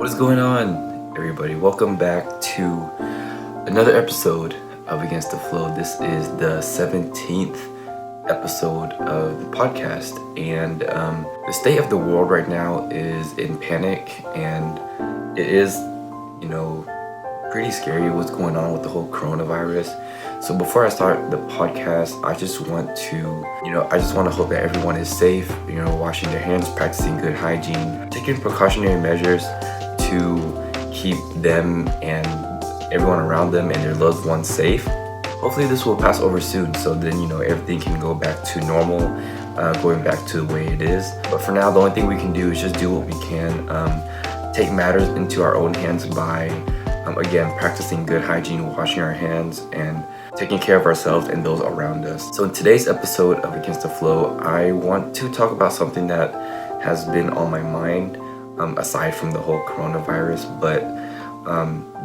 What is going on, everybody? Welcome back to another episode of Against the Flow. This is the 17th episode of the podcast, and the state of the world right now is in panic, and it is, pretty scary what's going on with the whole coronavirus. So before I start the podcast, I just want to hope that everyone is safe, washing their hands, practicing good hygiene, taking precautionary measures to keep them and everyone around them and their loved ones safe. Hopefully this will pass over soon, so then everything can go back to normal, going back to the way it is. But for now, the only thing we can do is just do what we can, take matters into our own hands by again practicing good hygiene, washing our hands, and taking care of ourselves and those around us. So in today's episode of Against the Flow, I want to talk about something that has been on my mind, aside from the whole coronavirus, but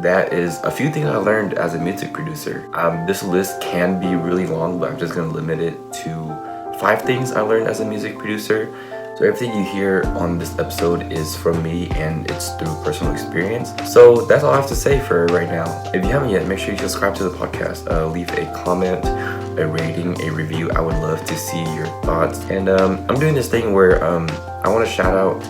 that is a few things I learned as a music producer. This list can be really long, but I'm just going to limit it to 5 things I learned as a music producer. So everything you hear on this episode is from me, and it's through personal experience. So that's all I have to say for right now. If you haven't yet, make sure you subscribe to the podcast, leave a comment, a rating, a review. I would love to see your thoughts. And I'm doing this thing where I want to shout out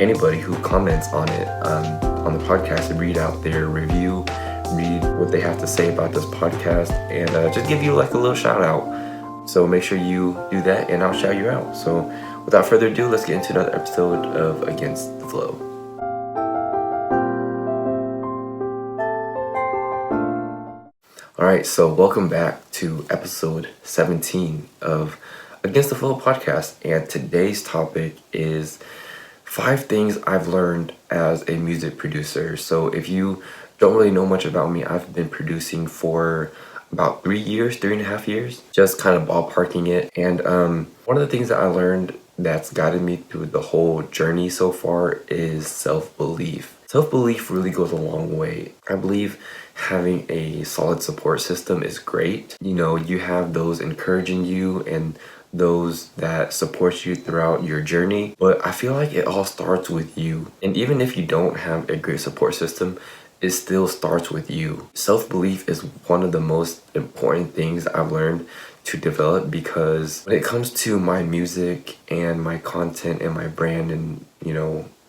anybody who comments on it, on the podcast, and read out their review, read what they have to say about this podcast, and just give you like a little shout out. So make sure you do that, and I'll shout you out. So without further ado, let's get into another episode of Against the Flow. Alright, so welcome back to episode 17 of Against the Flow podcast, and today's topic is 5 things I've learned as a music producer. So if you don't really know much about me, I've been producing for about 3.5 years, just kind of ballparking it. And one of the things that I learned that's guided me through the whole journey so far is self-belief. Self-belief really goes a long way. I believe having a solid support system is great. You have those encouraging you and those that support you throughout your journey, but I feel like it all starts with you. And even if you don't have a great support system, it still starts with you. Self-belief is one of the most important things I've learned to develop, because when it comes to my music and my content and my brand and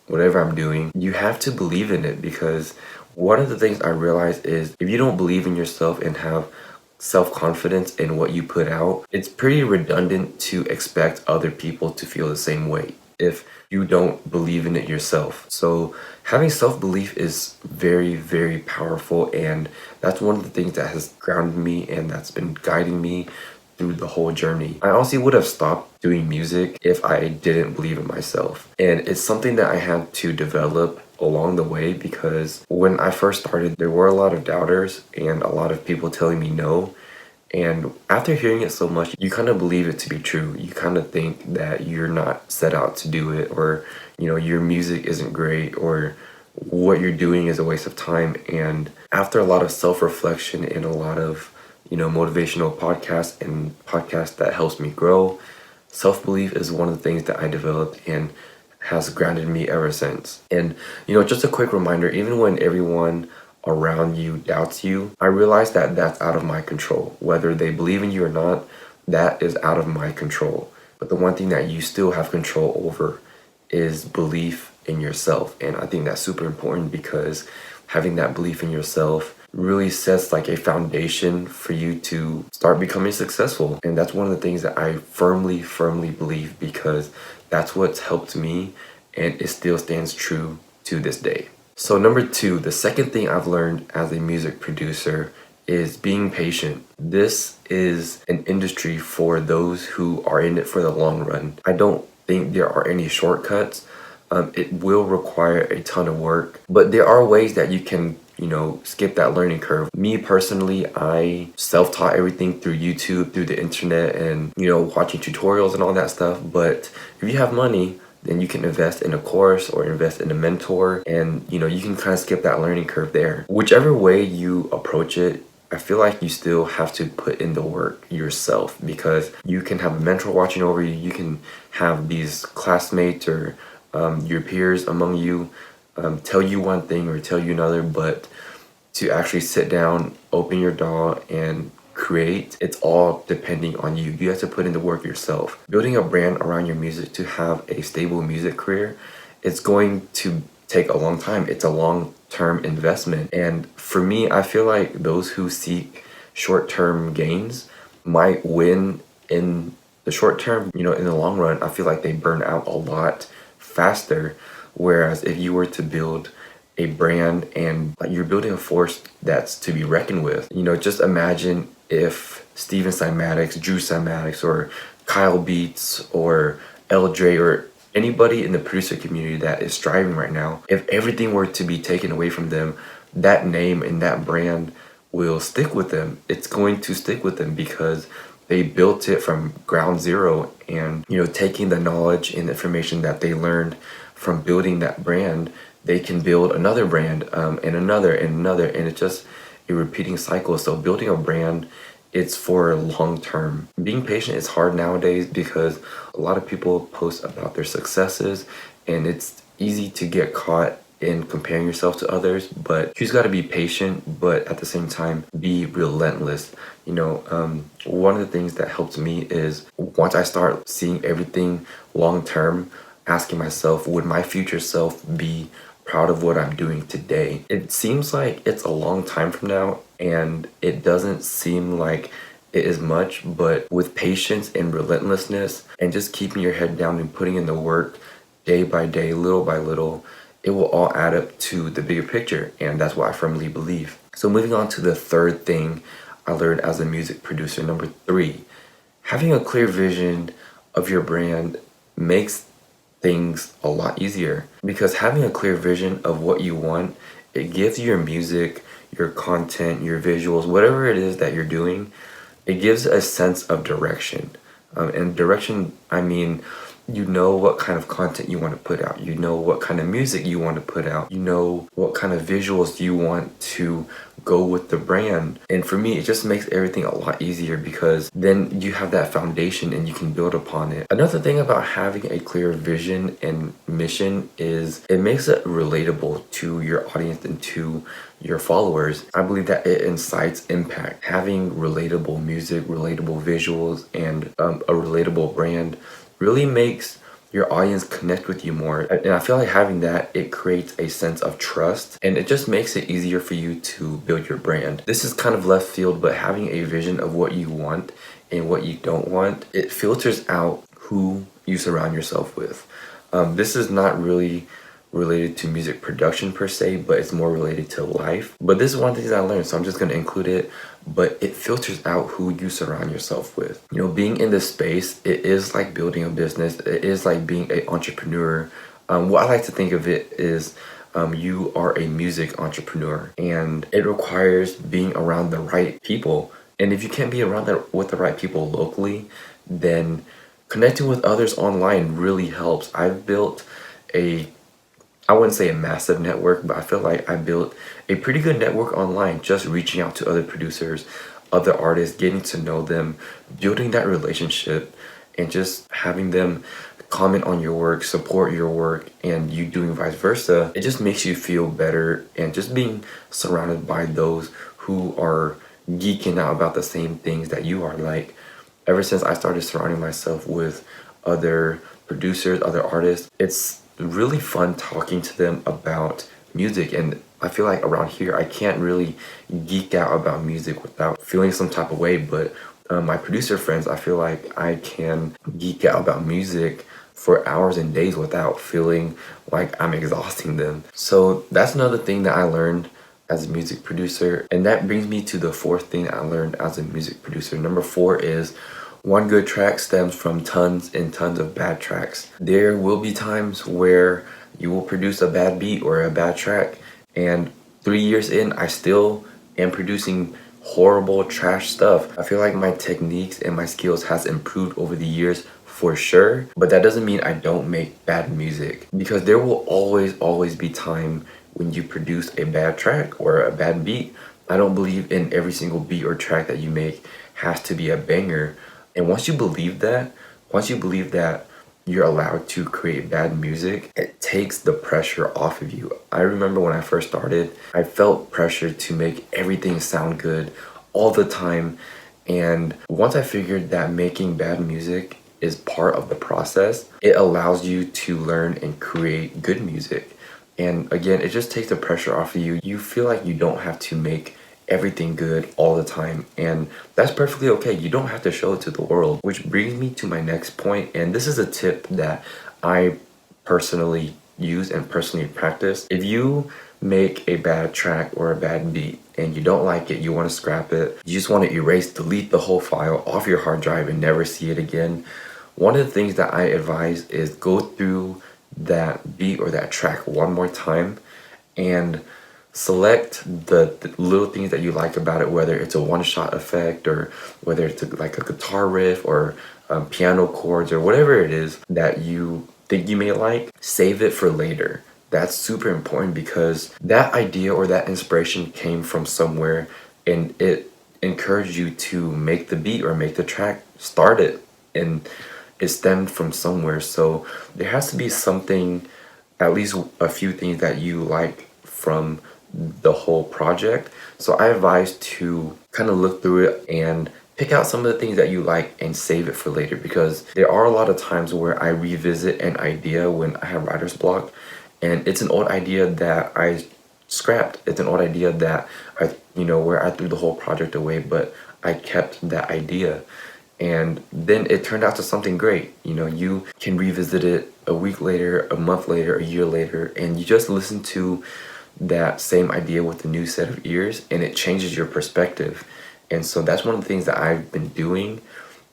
whatever I'm doing, you have to believe in it, because one of the things I realized is if you don't believe in yourself and have self-confidence in what you put out, it's pretty redundant to expect other people to feel the same way if you don't believe in it yourself. So having self-belief is very, very powerful, and that's one of the things that has grounded me and that's been guiding me through the whole journey. I honestly would have stopped doing music if I didn't believe in myself, and it's something that I had to develop along the way, because when I first started, there were a lot of doubters and a lot of people telling me no. And after hearing it so much, you kind of believe it to be true. You kind of think that you're not set out to do it, or your music isn't great, or what you're doing is a waste of time. And after a lot of self-reflection and a lot of motivational podcasts and podcasts that helps me grow, self-belief is one of the things that I developed and has grounded me ever since. And just a quick reminder, even when everyone around you doubts you, I realize that that's out of my control. Whether they believe in you or not, that is out of my control. But the one thing that you still have control over is belief in yourself. And I think that's super important, because having that belief in yourself really sets like a foundation for you to start becoming successful. And that's one of the things that I firmly believe, because that's what's helped me, and it still stands true to this day. So number 2, the second thing I've learned as a music producer is being patient. This is an industry for those who are in it for the long run. I don't think there are any shortcuts. It will require a ton of work, but there are ways that you can skip that learning curve. Me personally, I self-taught everything through YouTube, through the internet, and watching tutorials and all that stuff. But if you have money, then you can invest in a course or invest in a mentor, and you can kind of skip that learning curve there. Whichever way you approach it, I feel like you still have to put in the work yourself, because you can have a mentor watching over you, you can have these classmates or your peers among you tell you one thing or tell you another, but to actually sit down, open your DAW, and create, it's all depending on you. You have to put in the work yourself. Building a brand around your music to have a stable music career, it's going to take a long time. It's a long-term investment. And for me, I feel like those who seek short-term gains might win in the short term. In the long run, I feel like they burn out a lot faster. Whereas if you were to build a brand and like you're building a force that's to be reckoned with, just imagine if Steven Cymatics, Drew Cymatics, or Kyle Beats, or LJ, or anybody in the producer community that is striving right now, if everything were to be taken away from them, that name and that brand will stick with them. It's going to stick with them because they built it from ground zero, and taking the knowledge and information that they learned from building that brand, they can build another brand, and another and another, and it's just a repeating cycle. So building a brand, it's for long term. Being patient is hard nowadays because a lot of people post about their successes, and it's easy to get caught in comparing yourself to others, but you just got to be patient, but at the same time be relentless. One of the things that helps me is once I start seeing everything long term, asking myself, would my future self be proud of what I'm doing today? It seems like it's a long time from now, and it doesn't seem like it is much, but with patience and relentlessness and just keeping your head down and putting in the work day by day, little by little, it will all add up to the bigger picture, and that's what I firmly believe. So moving on to the third thing I learned as a music producer, number 3, having a clear vision of your brand makes things a lot easier, because having a clear vision of what you want, it gives your music, your content, your visuals, whatever it is that you're doing, it gives a sense of direction. And direction, I mean, what kind of content you want to put out, what kind of music you want to put out, what kind of visuals you want to go with the brand. And for me, it just makes everything a lot easier because then you have that foundation and you can build upon it. Another thing about having a clear vision and mission is it makes it relatable to your audience and to your followers. I believe that it incites impact. Having relatable music, relatable visuals, and a relatable brand really makes your audience connect with you more. And I feel like having that, it creates a sense of trust, and it just makes it easier for you to build your brand. This is kind of left field, but having a vision of what you want and what you don't want, it filters out who you surround yourself with. This is not really related to music production per se, but it's more related to life. But this is one of the things I learned, so I'm just going to include it. But it filters out who you surround yourself with. Being in this space, it is like building a business. It is like being an entrepreneur. What I like to think of it is you are a music entrepreneur, and it requires being around the right people. And if you can't be around with the right people locally, then connecting with others online really helps. I've built I wouldn't say a massive network, but I feel like I built a pretty good network online, just reaching out to other producers, other artists, getting to know them, building that relationship, and just having them comment on your work, support your work, and you doing vice versa. It just makes you feel better, and just being surrounded by those who are geeking out about the same things that you are. Like, ever since I started surrounding myself with other producers, other artists, it's really fun talking to them about music. And I feel like around here I can't really geek out about music without feeling some type of way, but my producer friends, I feel like I can geek out about music for hours and days without feeling like I'm exhausting them. So that's another thing that I learned as a music producer, and that brings me to the 4th thing I learned as a music producer. Number 4 is one good track stems from tons and tons of bad tracks. There will be times where you will produce a bad beat or a bad track, and 3 years in, I still am producing horrible trash stuff. I feel like my techniques and my skills has improved over the years for sure, but that doesn't mean I don't make bad music, because there will always be time when you produce a bad track or a bad beat. I don't believe in every single beat or track that you make has to be a banger. And once you believe that you're allowed to create bad music, it takes the pressure off of you. I remember when I first started, I felt pressure to make everything sound good all the time. And once I figured that making bad music is part of the process, it allows you to learn and create good music. And again, it just takes the pressure off of you. You feel like you don't have to make everything good all the time, and that's perfectly okay. You don't have to show it to the world. Which brings me to my next point, and this is a tip that I personally use and personally practice. If you make a bad track or a bad beat and you don't like it, you want to scrap it, you just want to erase, delete the whole file off your hard drive and never see it again, one of the things that I advise is go through that beat or that track one more time and select the little things that you like about it, whether it's a one-shot effect or whether it's like a guitar riff or piano chords or whatever it is that you think you may like. Save it for later. That's super important because that idea or that inspiration came from somewhere and it encouraged you to make the beat or make the track, start it, and it stemmed from somewhere. So there has to be something, at least a few things that you like from the whole project. So I advise to kind of look through it and pick out some of the things that you like and save it for later, because there are a lot of times where I revisit an idea when I have writer's block and it's an old idea that I scrapped. It's an old idea that where I threw the whole project away, but I kept that idea. And then it turned out to something great. You can revisit it a week later, a month later, a year later, and you just listen to that same idea with a new set of ears and it changes your perspective. And so that's one of the things that I've been doing.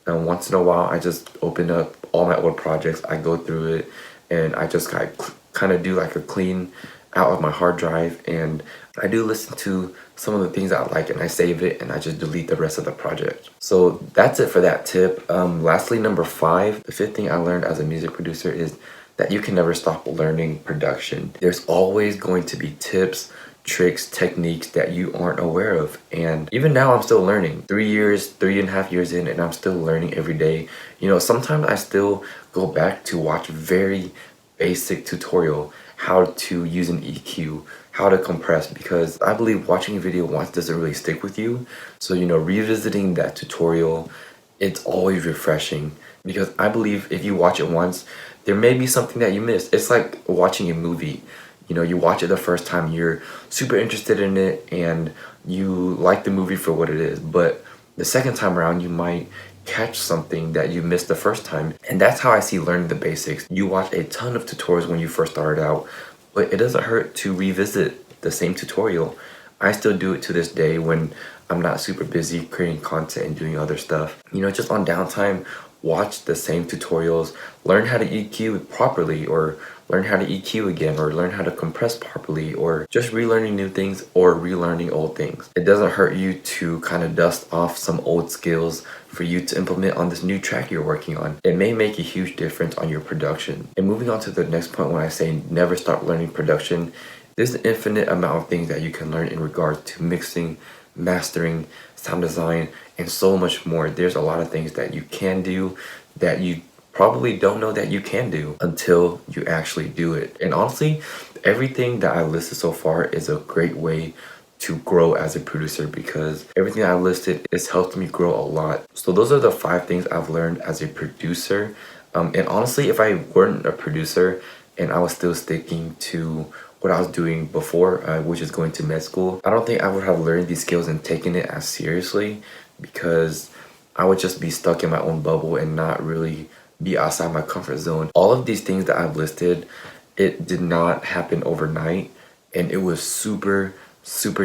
Once in a while, I just open up all my old projects, I go through it, and I just kind of do like a clean out of my hard drive, and I do listen to some of the things I like and I save it and I just delete the rest of the project. So that's it for that tip. Lastly, number 5, the 5th thing I learned as a music producer is that you can never stop learning production. There's always going to be tips, tricks, techniques that you aren't aware of. And even now I'm still learning. 3.5 years in, and I'm still learning every day. Sometimes I still go back to watch very basic tutorial, how to use an EQ, how to compress, because I believe watching a video once doesn't really stick with you. So, revisiting that tutorial, it's always refreshing, because I believe if you watch it once, there may be something that you missed. It's like watching a movie. You watch it the first time, you're super interested in it, and you like the movie for what it is. But the second time around, you might catch something that you missed the first time. And that's how I see learning the basics. You watch a ton of tutorials when you first started out, but it doesn't hurt to revisit the same tutorial. I still do it to this day when I'm not super busy creating content and doing other stuff. Just on downtime, watch the same tutorials, learn how to EQ properly, or learn how to EQ again, or learn how to compress properly, or just relearning new things or relearning old things. It doesn't hurt you to kind of dust off some old skills for you to implement on this new track you're working on. It may make a huge difference on your production. And moving on to the next point, when I say never stop learning production, there's an infinite amount of things that you can learn in regards to mixing, mastering, sound design, and so much more. There's a lot of things that you can do that you probably don't know that you can do until you actually do it. And honestly, everything that I listed so far is a great way to grow as a producer, because everything I listed has helped me grow a lot. So those are the 5 things I've learned as a producer. And honestly, if I weren't a producer and I was still sticking to what I was doing before, which is going to med school, I don't think I would have learned these skills and taken it as seriously, because I would just be stuck in my own bubble and not really be outside my comfort zone. All of these things that I've listed, it did not happen overnight, and it was super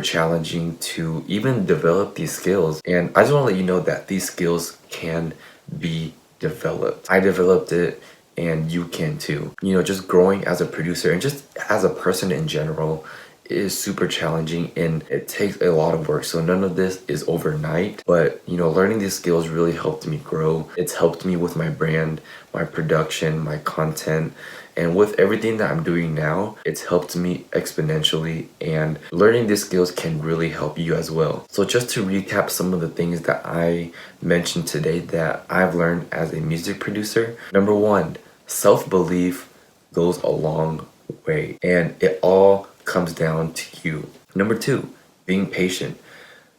challenging to even develop these skills. And I just want to let you know that these skills can be developed. I developed it, and you can too. Just growing as a producer and just as a person in general is super challenging, and it takes a lot of work. So none of this is overnight, but learning these skills really helped me grow. It's helped me with my brand, my production, my content, and with everything that I'm doing now, it's helped me exponentially, and learning these skills can really help you as well. So just to recap some of the things that I mentioned today that I've learned as a music producer. Number 1, Self-belief goes a long way, and it all comes down to you. Number two, being patient.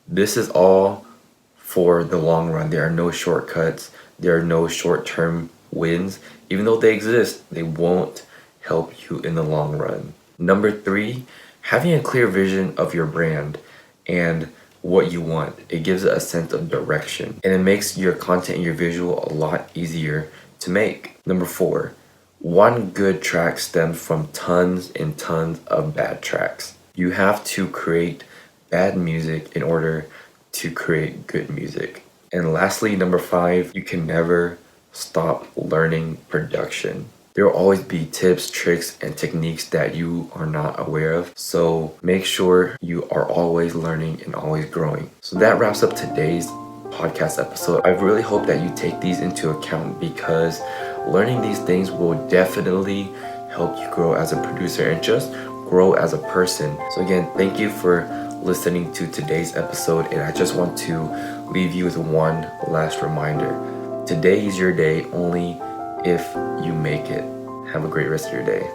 This is all for the long run. There are no shortcuts. There are no short-term wins. Even though they exist, they won't help you in the long run. Number three, having a clear vision of your brand and what you want. It gives it a sense of direction, and it makes your content and your visual a lot easier to make. Number four, one good track stems from tons and tons of bad tracks. You have to create bad music in order to create good music. And lastly, number five, you can never stop learning production. There will always be tips, tricks, and techniques that you are not aware of. So make sure you are always learning and always growing. So that wraps up today's podcast episode. I really hope that you take these into account, because learning these things will definitely help you grow as a producer and just grow as a person. So again, thank you for listening to today's episode, and I just want to leave you with one last reminder. Today is your day only if you make it. Have a great rest of your day.